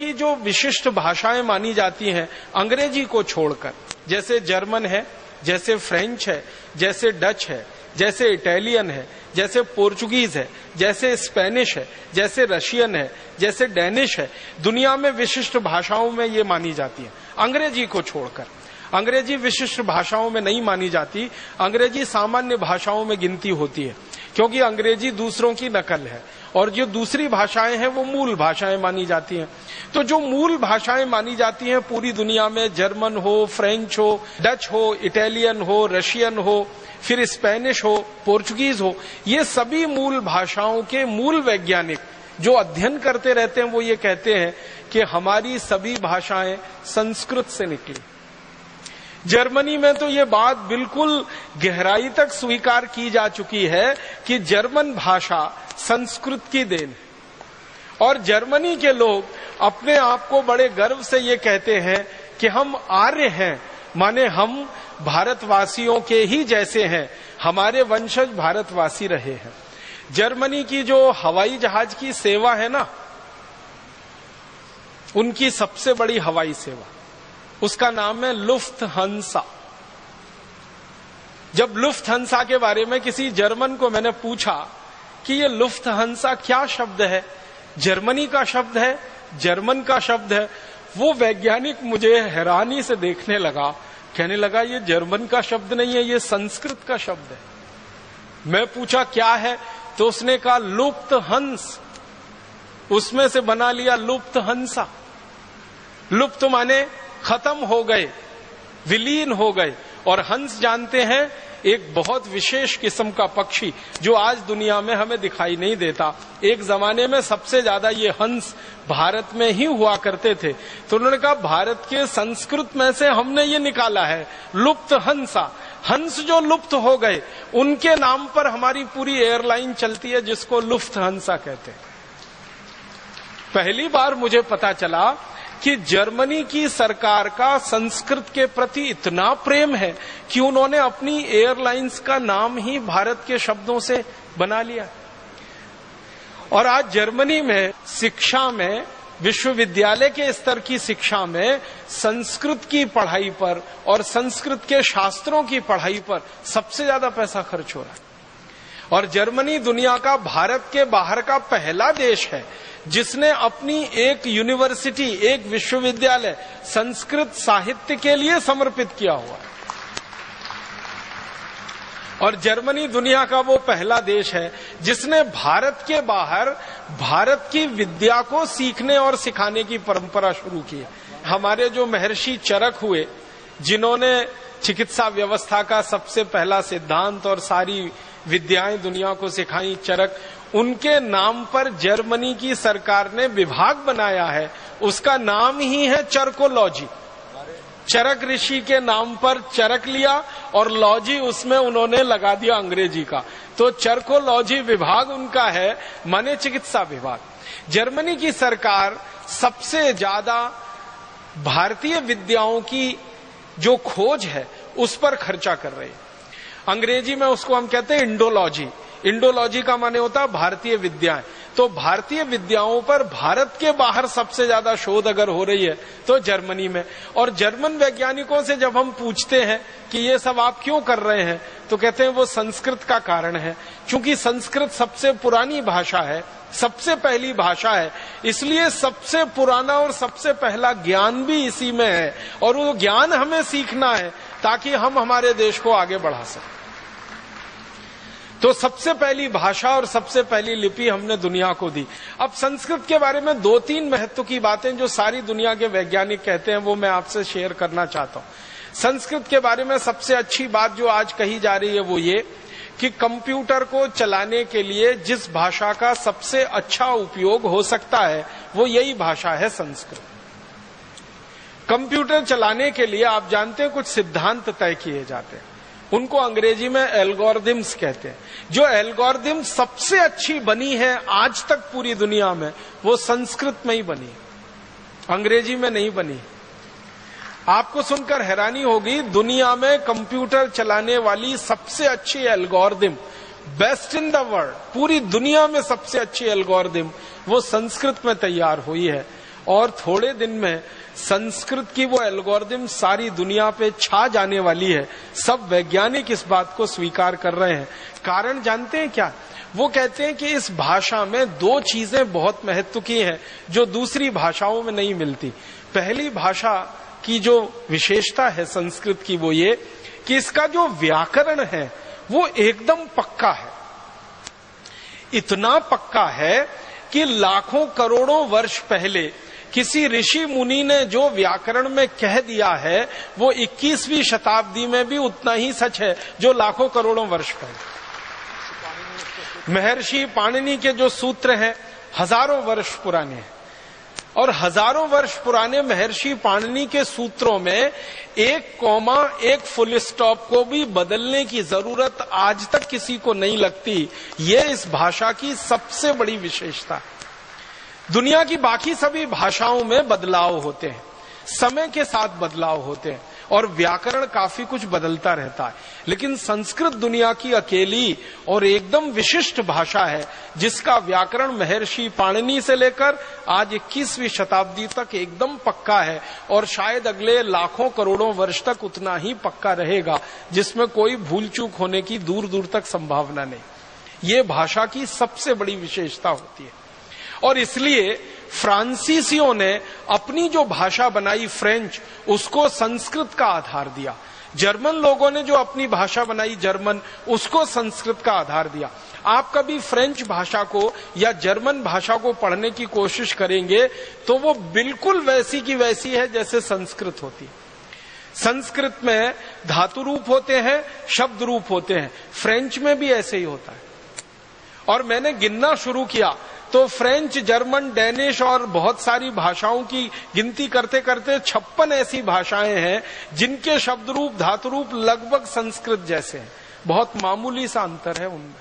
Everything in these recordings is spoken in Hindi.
की जो विशिष्ट भाषाएं मानी जाती हैं अंग्रेजी को छोड़कर, जैसे जर्मन है, जैसे फ्रेंच है, जैसे डच है, जैसे इटालियन है, जैसे पोर्चुगीज है, जैसे स्पेनिश है, जैसे रशियन है, जैसे डेनिश है, दुनिया में विशिष्ट भाषाओं में ये मानी जाती है। अंग्रेजी को छोड़कर अंग्रेजी विशिष्ट भाषाओं में नहीं मानी जाती, अंग्रेजी सामान्य भाषाओं में गिनती होती है, क्योंकि अंग्रेजी दूसरों की नकल है और जो दूसरी भाषाएं हैं वो मूल भाषाएं मानी जाती हैं। तो जो मूल भाषाएं मानी जाती हैं पूरी दुनिया में, जर्मन हो, फ्रेंच हो, डच हो, इटालियन हो, रशियन हो, फिर स्पेनिश हो, पोर्चुगीज हो, ये सभी मूल भाषाओं के मूल वैज्ञानिक जो अध्ययन करते रहते हैं वो ये कहते हैं कि हमारी सभी भाषाएं संस्कृत से निकली। जर्मनी में तो ये बात बिल्कुल गहराई तक स्वीकार की जा चुकी है कि जर्मन भाषा संस्कृत की देन है और जर्मनी के लोग अपने आप को बड़े गर्व से ये कहते हैं कि हम आर्य हैं, माने हम भारतवासियों के ही जैसे हैं, हमारे वंशज भारतवासी रहे हैं। जर्मनी की जो हवाई जहाज की सेवा है ना, उनकी सबसे बड़ी हवाई सेवा, उसका नाम है लुफ्थहान्सा। जब लुफ्थहान्सा के बारे में किसी जर्मन को मैंने पूछा कि ये लुफ्थहान्सा क्या शब्द है, जर्मनी का शब्द है, जर्मन का शब्द है, वो वैज्ञानिक मुझे हैरानी से देखने लगा, कहने लगा ये जर्मन का शब्द नहीं है, ये संस्कृत का शब्द है। मैं पूछा क्या है, तो उसने कहा लुप्तहंस, उसमें से बना लिया लुप्तहंसा। लुप्त माने खत्म हो गए, विलीन हो गए, और हंस जानते हैं एक बहुत विशेष किस्म का पक्षी जो आज दुनिया में हमें दिखाई नहीं देता। एक जमाने में सबसे ज्यादा ये हंस भारत में ही हुआ करते थे, तो उन्होंने कहा भारत के संस्कृत में से हमने ये निकाला है लुप्त हंसा। हंस जो लुप्त हो गए उनके नाम पर हमारी पूरी एयरलाइन चलती है जिसको लुफ्थहान्सा कहते हैं। पहली बार मुझे पता चला कि जर्मनी की सरकार का संस्कृत के प्रति इतना प्रेम है कि उन्होंने अपनी एयरलाइंस का नाम ही भारत के शब्दों से बना लिया। और आज जर्मनी में शिक्षा में, विश्वविद्यालय के स्तर की शिक्षा में संस्कृत की पढ़ाई पर और संस्कृत के शास्त्रों की पढ़ाई पर सबसे ज्यादा पैसा खर्च हो रहा है। और जर्मनी दुनिया का भारत के बाहर का पहला देश है जिसने अपनी एक यूनिवर्सिटी, एक विश्वविद्यालय संस्कृत साहित्य के लिए समर्पित किया हुआ है। और जर्मनी दुनिया का वो पहला देश है जिसने भारत के बाहर भारत की विद्या को सीखने और सिखाने की परंपरा शुरू की है। हमारे जो महर्षि चरक हुए, जिन्होंने चिकित्सा व्यवस्था का सबसे पहला सिद्धांत और सारी विद्याएं दुनिया को सिखाई, चरक, उनके नाम पर जर्मनी की सरकार ने विभाग बनाया है, उसका नाम ही है चरकोलॉजी। चरक ऋषि के नाम पर चरक लिया और लॉजी उसमें उन्होंने लगा दिया अंग्रेजी का, तो चरकोलॉजी विभाग उनका है, माने चिकित्सा विभाग। जर्मनी की सरकार सबसे ज्यादा भारतीय विद्याओं की जो खोज है उस पर खर्चा कर रही है। अंग्रेजी में उसको हम कहते हैं इंडोलॉजी। इंडोलॉजी का माने होता है भारतीय विद्याएं। तो भारतीय विद्याओं पर भारत के बाहर सबसे ज्यादा शोध अगर हो रही है तो जर्मनी में। और जर्मन वैज्ञानिकों से जब हम पूछते हैं कि ये सब आप क्यों कर रहे हैं, तो कहते हैं वो संस्कृत का कारण है, क्योंकि संस्कृत सबसे पुरानी भाषा है, सबसे पहली भाषा है, इसलिए सबसे पुराना और सबसे पहला ज्ञान भी इसी में है और वो ज्ञान हमें सीखना है ताकि हम हमारे देश को आगे बढ़ा सकें। तो सबसे पहली भाषा और सबसे पहली लिपि हमने दुनिया को दी। अब संस्कृत के बारे में 2-3 महत्व की बातें जो सारी दुनिया के वैज्ञानिक कहते हैं वो मैं आपसे शेयर करना चाहता हूं। संस्कृत के बारे में सबसे अच्छी बात जो आज कही जा रही है वो ये कि कंप्यूटर को चलाने के लिए जिस भाषा का सबसे अच्छा उपयोग हो सकता है वो यही भाषा है संस्कृत। कंप्यूटर चलाने के लिए आप जानते हैं कुछ सिद्धांत तय किए जाते हैं, उनको अंग्रेजी में एल्गोरिदम्स कहते हैं। जो एल्गोरिदम सबसे अच्छी बनी है आज तक पूरी दुनिया में वो संस्कृत में ही बनी है, अंग्रेजी में नहीं बनी। आपको सुनकर हैरानी होगी, दुनिया में कंप्यूटर चलाने वाली सबसे अच्छी algorithm, best in the world, पूरी दुनिया में सबसे अच्छी एल्गोरिदम वो संस्कृत में तैयार हुई है। और थोड़े दिन में संस्कृत की वो एल्गोरिदम सारी दुनिया पे छा जाने वाली है। सब वैज्ञानिक इस बात को स्वीकार कर रहे हैं। कारण जानते हैं क्या? वो कहते हैं कि इस भाषा में दो चीजें बहुत महत्व की हैं जो दूसरी भाषाओं में नहीं मिलती। पहली भाषा की जो विशेषता है संस्कृत की वो ये कि इसका जो व्याकरण है वो एकदम पक्का है। इतना पक्का है कि लाखों करोड़ों वर्ष पहले किसी ऋषि मुनि ने जो व्याकरण में कह दिया है वो 21वीं शताब्दी में भी उतना ही सच है जो लाखों करोड़ों वर्ष पहले। महर्षि पाणिनि के जो सूत्र हैं हजारों वर्ष पुराने हैं और हजारों वर्ष पुराने महर्षि पाणिनि के सूत्रों में एक कॉमा एक फुल स्टॉप को भी बदलने की जरूरत आज तक किसी को नहीं लगती। ये इस भाषा की सबसे बड़ी विशेषता है। दुनिया की बाकी सभी भाषाओं में बदलाव होते हैं, समय के साथ बदलाव होते हैं और व्याकरण काफी कुछ बदलता रहता है, लेकिन संस्कृत दुनिया की अकेली और एकदम विशिष्ट भाषा है जिसका व्याकरण महर्षि पाणिनि से लेकर आज 21वीं शताब्दी तक एकदम पक्का है और शायद अगले लाखों करोड़ों वर्ष तक उतना ही पक्का रहेगा, जिसमें कोई भूल चूक होने की दूर दूर तक संभावना नहीं। ये भाषा की सबसे बड़ी विशेषता होती है और इसलिए फ्रांसीसियों ने अपनी जो भाषा बनाई फ्रेंच, उसको संस्कृत का आधार दिया। जर्मन लोगों ने जो अपनी भाषा बनाई जर्मन, उसको संस्कृत का आधार दिया। आप कभी फ्रेंच भाषा को या जर्मन भाषा को पढ़ने की कोशिश करेंगे तो वो बिल्कुल वैसी की वैसी है जैसे संस्कृत होती है। संस्कृत में धातु रूप होते हैं, शब्द रूप होते हैं, फ्रेंच में भी ऐसे ही होता है। और मैंने गिनना शुरू किया तो फ्रेंच, जर्मन, डेनिश और बहुत सारी भाषाओं की गिनती करते करते 56 ऐसी भाषाएं हैं जिनके शब्द रूप, धातु रूप लगभग संस्कृत जैसे हैं। बहुत मामूली सा अंतर है उनमें।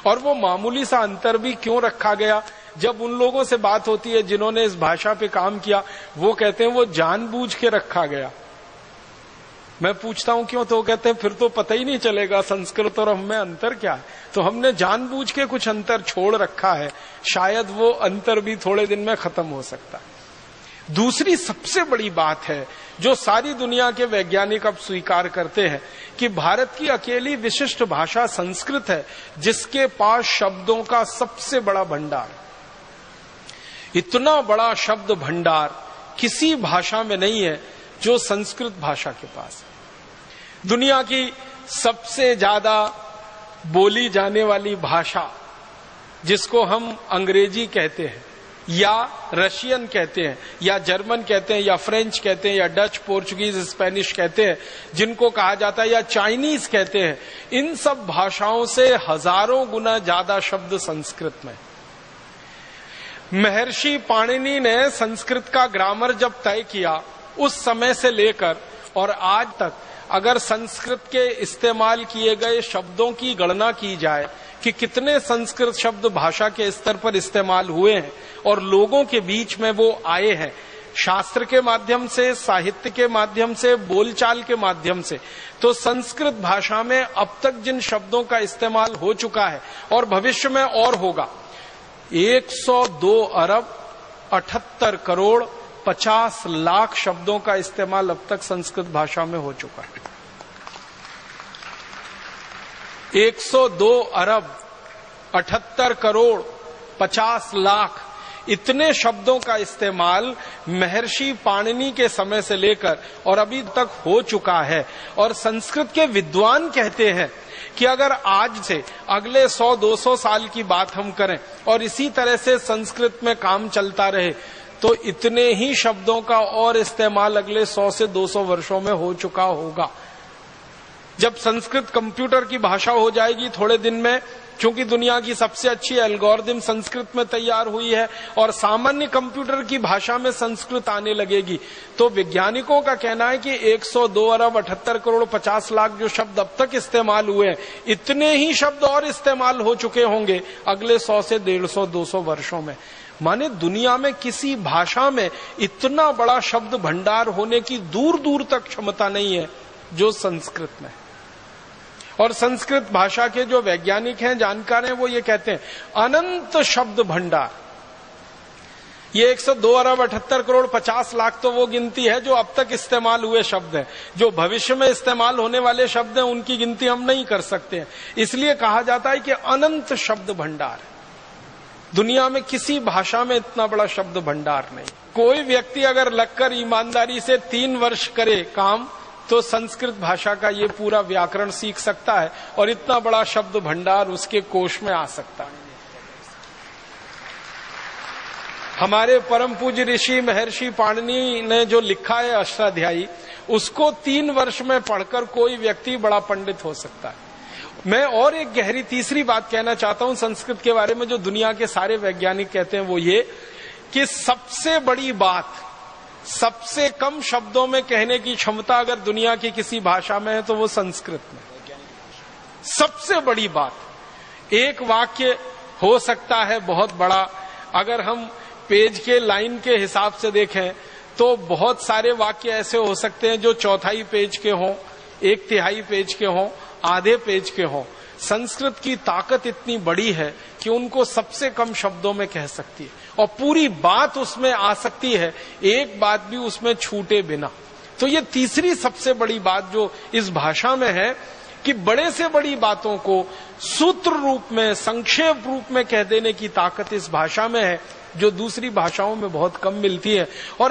और वो मामूली सा अंतर भी क्यों रखा गया? जब उन लोगों से बात होती है जिन्होंने इस भाषा पे काम किया, वो कहते हैं वो जानबूझ के रखा गया। मैं पूछता हूं क्यों, तो वो कहते हैं फिर तो पता ही नहीं चलेगा संस्कृत और हमें अंतर क्या है। तो हमने जानबूझ के कुछ अंतर छोड़ रखा है, शायद वो अंतर भी थोड़े दिन में खत्म हो सकता है। दूसरी सबसे बड़ी बात है जो सारी दुनिया के वैज्ञानिक अब स्वीकार करते हैं कि भारत की अकेली विशिष्ट भाषा संस्कृत है जिसके पास शब्दों का सबसे बड़ा भंडार। इतना बड़ा शब्द भंडार किसी भाषा में नहीं है जो संस्कृत भाषा के पास है। दुनिया की सबसे ज्यादा बोली जाने वाली भाषा जिसको हम अंग्रेजी कहते हैं या रशियन कहते हैं या जर्मन कहते हैं या फ्रेंच कहते हैं या डच, पोर्चुगीज, स्पेनिश कहते हैं, जिनको कहा जाता है या चाइनीज कहते हैं, इन सब भाषाओं से हजारों गुना ज्यादा शब्द संस्कृत में। महर्षि पाणिनि ने संस्कृत का ग्रामर जब तय किया उस समय से लेकर और आज तक अगर संस्कृत के इस्तेमाल किए गए शब्दों की गणना की जाए कि कितने संस्कृत शब्द भाषा के स्तर पर इस्तेमाल हुए हैं और लोगों के बीच में वो आए हैं, शास्त्र के माध्यम से, साहित्य के माध्यम से, बोलचाल के माध्यम से, तो संस्कृत भाषा में अब तक जिन शब्दों का इस्तेमाल हो चुका है और भविष्य में और होगा, 102 अरब 78 करोड़ 50 लाख शब्दों का इस्तेमाल अब तक संस्कृत भाषा में हो चुका है। 102 अरब 78 करोड़ 50 लाख इतने शब्दों का इस्तेमाल महर्षि पाणिनि के समय से लेकर और अभी तक हो चुका है। और संस्कृत के विद्वान कहते हैं कि अगर आज से अगले 100-200 साल की बात हम करें और इसी तरह से संस्कृत में काम चलता रहे तो इतने ही शब्दों का और इस्तेमाल अगले 100 से 200 वर्षों में हो चुका होगा। जब संस्कृत कंप्यूटर की भाषा हो जाएगी थोड़े दिन में, क्योंकि दुनिया की सबसे अच्छी एल्गोरिदम संस्कृत में तैयार हुई है और सामान्य कंप्यूटर की भाषा में संस्कृत आने लगेगी, तो वैज्ञानिकों का कहना है कि 102 अरब 78 करोड़ 50 लाख जो शब्द अब तक इस्तेमाल हुए हैं, इतने ही शब्द और इस्तेमाल हो चुके होंगे अगले 100 से 150-200 वर्षों में। माने दुनिया में किसी भाषा में इतना बड़ा शब्द भंडार होने की दूर दूर तक क्षमता नहीं है जो संस्कृत में। और संस्कृत भाषा के जो वैज्ञानिक हैं, जानकार हैं, वो ये कहते हैं अनंत शब्द भंडार। ये 102 अरब 78 करोड़ 50 लाख तो वो गिनती है जो अब तक इस्तेमाल हुए शब्द हैं। जो भविष्य में इस्तेमाल होने वाले शब्द हैं उनकी गिनती हम नहीं कर सकते हैं। इसलिए कहा जाता है कि अनंत शब्द भंडार है। दुनिया में किसी भाषा में इतना बड़ा शब्द भंडार नहीं। कोई व्यक्ति अगर लगकर ईमानदारी से 3 वर्ष करे काम तो संस्कृत भाषा का ये पूरा व्याकरण सीख सकता है और इतना बड़ा शब्द भंडार उसके कोश में आ सकता है। हमारे परम पूज्य ऋषि महर्षि पाणिनि ने जो लिखा है अष्टाध्यायी, उसको 3 वर्ष में पढ़कर कोई व्यक्ति बड़ा पंडित हो सकता है। मैं और एक गहरी तीसरी बात कहना चाहता हूं संस्कृत के बारे में, जो दुनिया के सारे वैज्ञानिक कहते हैं, वो ये कि सबसे बड़ी बात सबसे कम शब्दों में कहने की क्षमता अगर दुनिया की किसी भाषा में है तो वो संस्कृत में। सबसे बड़ी बात, एक वाक्य हो सकता है बहुत बड़ा। अगर हम पेज के लाइन के हिसाब से देखें तो बहुत सारे वाक्य ऐसे हो सकते हैं जो 1/4 पेज के हों, 1/3 पेज के हों, आधे पेज के हों। संस्कृत की ताकत इतनी बड़ी है कि उनको सबसे कम शब्दों में कह सकती है और पूरी बात उसमें आ सकती है, एक बात भी उसमें छूटे बिना। तो ये तीसरी सबसे बड़ी बात जो इस भाषा में है कि बड़े से बड़ी बातों को सूत्र रूप में, संक्षेप रूप में कह देने की ताकत इस भाषा में है, जो दूसरी भाषाओं में बहुत कम मिलती है। और